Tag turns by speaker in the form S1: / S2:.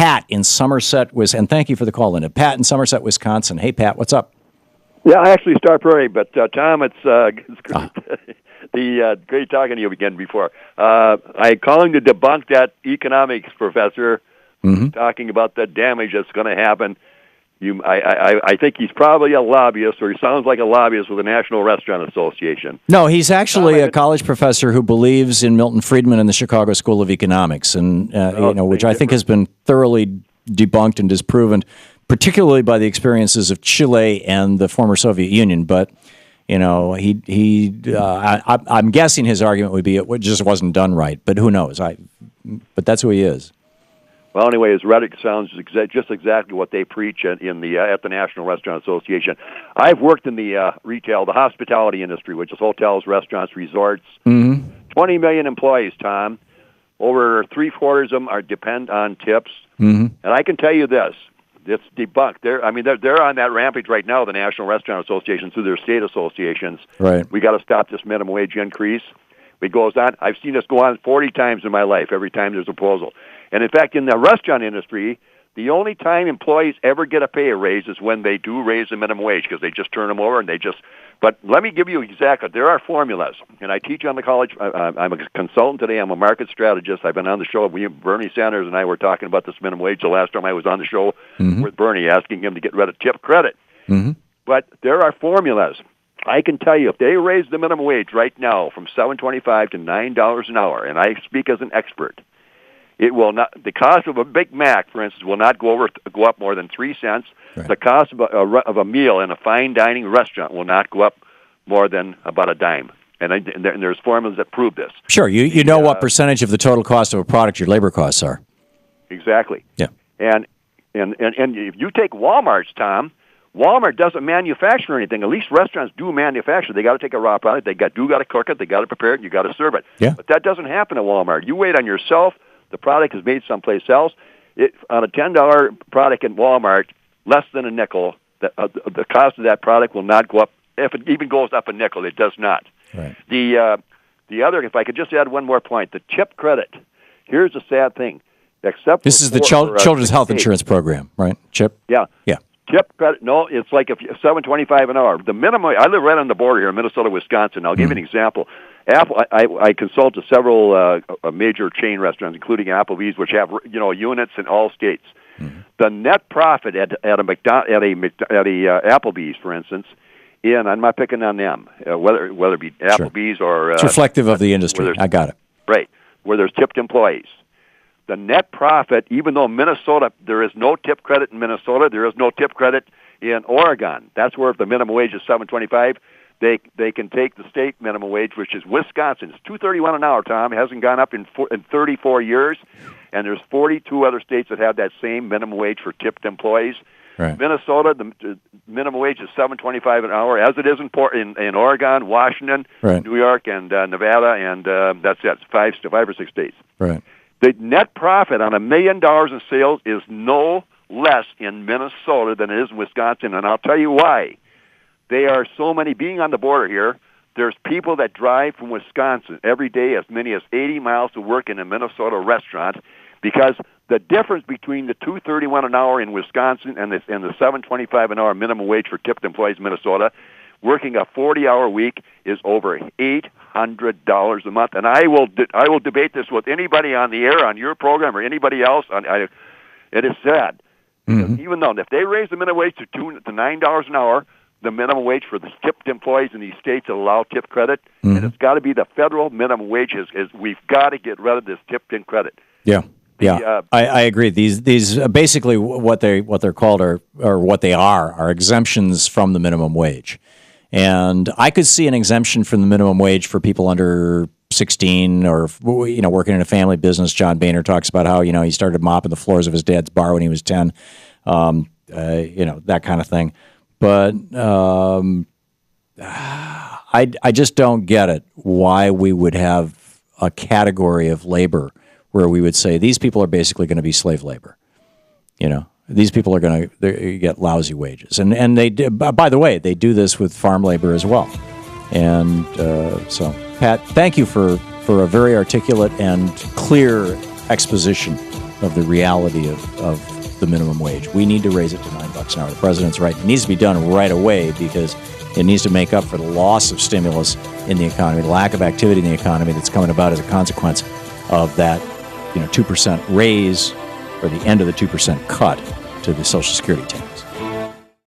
S1: Pat in Somerset, and thank you for the call, Linda. Pat in Somerset, Wisconsin. Hey, Pat, what's up?
S2: Yeah, I actually Star Prairie, but Tom, it's great talking to you again before. I calling to debunk that economics professor talking about the damage that's going to happen. I think he's probably a lobbyist, or he sounds like a lobbyist with the National Restaurant Association.
S1: No, he's actually a college professor who believes in Milton Friedman and the Chicago School of Economics, and which I think has been thoroughly debunked and disproven, particularly by the experiences of Chile and the former Soviet Union. But I'm guessing his argument would be it just wasn't done right. But who knows? But that's who he is.
S2: Well, anyway, his rhetoric sounds just exactly what they preach at the National Restaurant Association. I've worked in the the hospitality industry, which is hotels, restaurants, resorts. 20 million employees, Tom. Over 3/4 of them depend on tips. And I can tell you this. It's debunked. They're on that rampage right now, the National Restaurant Association, through their state associations. Right. We got to stop this minimum wage increase. It goes on. I've seen this go on 40 times in my life, every time there's a proposal. And, in fact, in the restaurant industry, the only time employees ever get a pay raise is when they do raise the minimum wage, because they just turn them over and they just – but let me give you exactly – there are formulas. And I teach on the college – I'm a consultant today. I'm a market strategist. I've been on the show. Bernie Sanders and I were talking about this minimum wage the last time I was on the show with Bernie, asking him to get rid of tip credit. But there are formulas. I can tell you, if they raise the minimum wage right now from $7.25 to $9 an hour, and I speak as an expert, it will not. The cost of a Big Mac, for instance, will not go up more than 3 cents. Right. The cost of a meal in a fine dining restaurant will not go up more than about a dime. And there's formulas that prove this. Sure, you know what percentage of the total cost of a product your labor costs are. Exactly. Yeah. And if you take Walmart's, Tom. Walmart doesn't manufacture anything. At least restaurants do manufacture. They got to take a raw product. They got to cook it. They got to prepare it. And you got to serve it. Yeah. But that doesn't happen at Walmart. You wait on yourself. The product is made someplace else. On a $10 product in Walmart, less than a nickel. The cost of that product will not go up. If it even goes up a nickel, it does not. Right. The other, if I could just add one more point, the CHIP credit. Here's the sad thing. Except this is the Children's Health Insurance Program, right? CHIP. Yeah. Yeah. CHIP credit, no, it's like $7.25 an hour. The minimum, I live right on the border here in Minnesota, Wisconsin. I'll give you an example. I consult to several major chain restaurants, including Applebee's, which have units in all states. The net profit at Applebee's, for instance, I'm not picking on them, whether it be Applebee's or it's reflective of the industry. I got it. Right, where there's tipped employees. The net profit, even though Minnesota, there is no tip credit in Minnesota, there is no tip credit in Oregon. That's where if the minimum wage is $7.25, they can take the state minimum wage, which is Wisconsin. It's $2.31 an hour, Tom. It hasn't gone up in 34 years, and there's 42 other states that have that same minimum wage for tipped employees. Right. Minnesota, the minimum wage is $7.25 an hour, as it is in Oregon, Washington, right. New York, and Nevada, and that's it. It's 5 or 6 states. Right. The net profit on $1 million in sales is no less in Minnesota than it is in Wisconsin, and I'll tell you why. They are so many, being on the border here, there's people that drive from Wisconsin every day as many as 80 miles to work in a Minnesota restaurant, because the difference between the $2.31 an hour in Wisconsin and the $7.25 an hour minimum wage for tipped employees in Minnesota, working a 40-hour week, is over $800 a month. And I will debate this with anybody on the air, on your program, or anybody else. It is sad. Even though if they raise the minimum wage to $9 an hour, the minimum wage for the tipped employees in these states that allow tip credit, and it's got to be the federal minimum wage. We've got to get rid of this tipped-in credit. Yeah. Yeah, I agree. These basically what they're called or what they are exemptions from the minimum wage. And I could see an exemption from the minimum wage for people under 16 or working in a family business. John Boehner talks about how he started mopping the floors of his dad's bar when he was 10. That kind of thing. But I just don't get it why we would have a category of labor where we would say these people are basically going to be slave labor. These people are going to get lousy wages. And they do, by the way, they do this with farm labor as well. And so, Pat, thank you for a very articulate and clear exposition
S1: of the reality of the minimum wage. We need to raise it to $9 an hour. The president's right. It needs to be done right away because it needs to make up for the loss of stimulus in the economy, the lack of activity in the economy that's coming about as a consequence of that 2% raise or the end of the 2% cut to the Social Security tax.